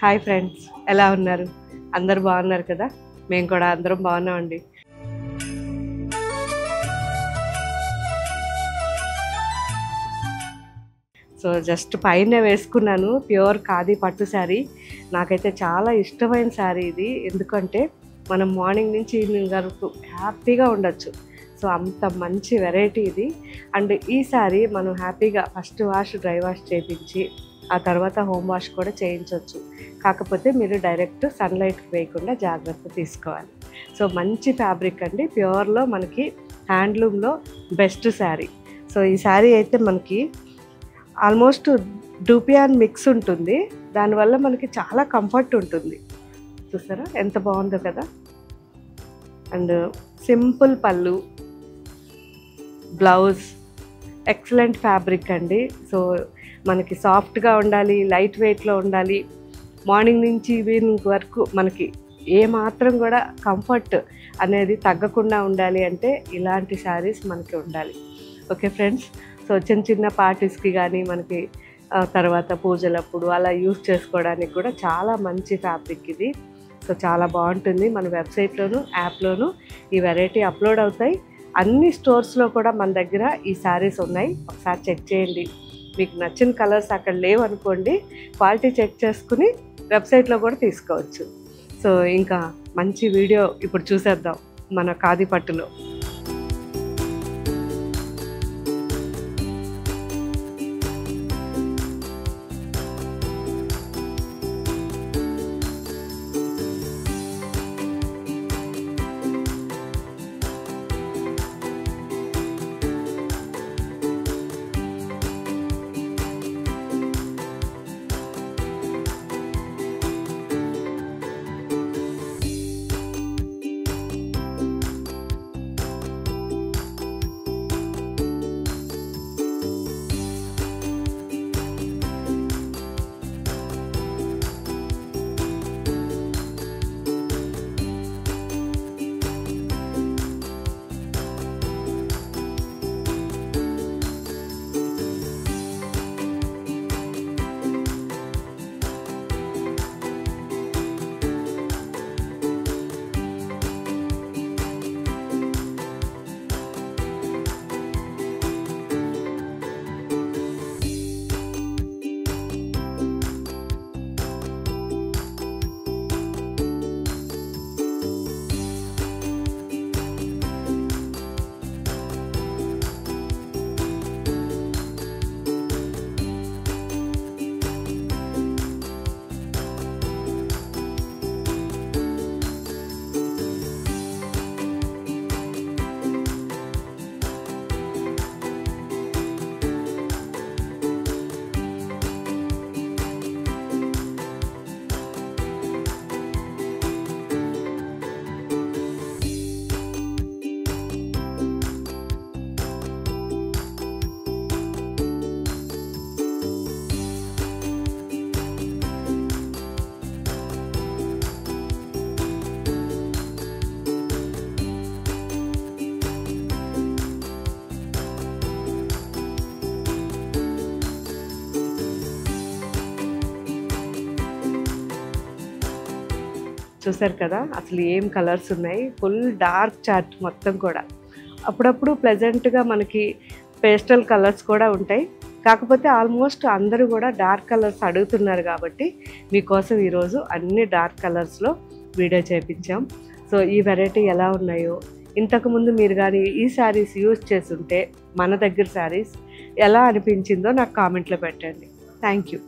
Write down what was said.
Hi friends, ఎలా ఉన్నారు? అందరూ బాగున్నారు కదా? మేము కూడా అందరం బాగున్నామండి. సో జస్ట్ పైన వేసుకున్నాను ప్యూర్ ఖాదీ పట్టు శారీ. నాకైతే చాలా ఇష్టమైన శారీ ఇది. ఎందుకంటే మనం మార్నింగ్ నుంచి ఈవినింగ్ వరకు హ్యాపీగా ఉండొచ్చు. సో అంత మంచి వెరైటీ ఇది. అండ్ ఈ శారీ మనం హ్యాపీగా ఫస్ట్ వాష్, డ్రై వాష్ చేయించి ఆ తర్వాత హోమ్ వాష్ కూడా చేయించవచ్చు. కాకపోతే మీరు డైరెక్ట్ సన్లైట్కి వేయకుండా జాగ్రత్త తీసుకోవాలి. సో మంచి ఫ్యాబ్రిక్ అండి, ప్యూర్లో మనకి హ్యాండ్లూమ్లో బెస్ట్ శారీ. సో ఈ శారీ అయితే మనకి ఆల్మోస్ట్ డూపియాన్ మిక్స్ ఉంటుంది. దానివల్ల మనకి చాలా కంఫర్ట్ ఉంటుంది. చూసారా ఎంత బాగుందో కదా. అండ్ సింపుల్ పళ్ళు, బ్లౌజ్, ఎక్సలెంట్ ఫ్యాబ్రిక్ అండి. సో మనకి సాఫ్ట్గా ఉండాలి, లైట్ వెయిట్లో ఉండాలి. మార్నింగ్ నుంచి ఈవినింగ్ వరకు మనకి ఏమాత్రం కూడా కంఫర్ట్ అనేది తగ్గకుండా ఉండాలి అంటే ఇలాంటి శారీస్ మనకి ఉండాలి. ఓకే ఫ్రెండ్స్, సో చిన్న చిన్న పార్టీస్కి కానీ మనకి తర్వాత పూజలప్పుడు అలా యూజ్ చేసుకోవడానికి కూడా చాలా మంచి ఫ్యాబ్రిక్ ఇది. సో చాలా బాగుంటుంది. మన వెబ్సైట్లోను యాప్లోను ఈ వెరైటీ అప్లోడ్ అవుతాయి. అన్ని స్టోర్స్లో కూడా మన దగ్గర ఈ శారీస్ ఉన్నాయి. ఒకసారి చెక్ చేయండి. మీకు నచ్చిన కలర్స్ అక్కడ లేవు అనుకోండి, క్వాలిటీ చెక్ చేసుకుని వెబ్సైట్లో కూడా తీసుకోవచ్చు. సో ఇంకా మంచి వీడియో ఇప్పుడు చూసేద్దాం మన ఖాదీ పట్టులో. చూసారు కదా అసలు ఏం కలర్స్ ఉన్నాయి. ఫుల్ డార్క్ చార్ట్ మొత్తం కూడా. అప్పుడప్పుడు ప్లెజెంట్గా మనకి పేస్టల్ కలర్స్ కూడా ఉంటాయి. కాకపోతే ఆల్మోస్ట్ అందరూ కూడా డార్క్ కలర్స్ అడుగుతున్నారు కాబట్టి మీకోసం ఈరోజు అన్ని డార్క్ కలర్స్లో వీడియో చేయించాం. సో ఈ వెరైటీ ఎలా ఉన్నాయో, ఇంతకుముందు మీరు కానీ ఈ శారీస్ యూజ్ చేస్తుంటే మన దగ్గర శారీస్ ఎలా అనిపించిందో నాకు కామెంట్లో పెట్టండి. Thank you.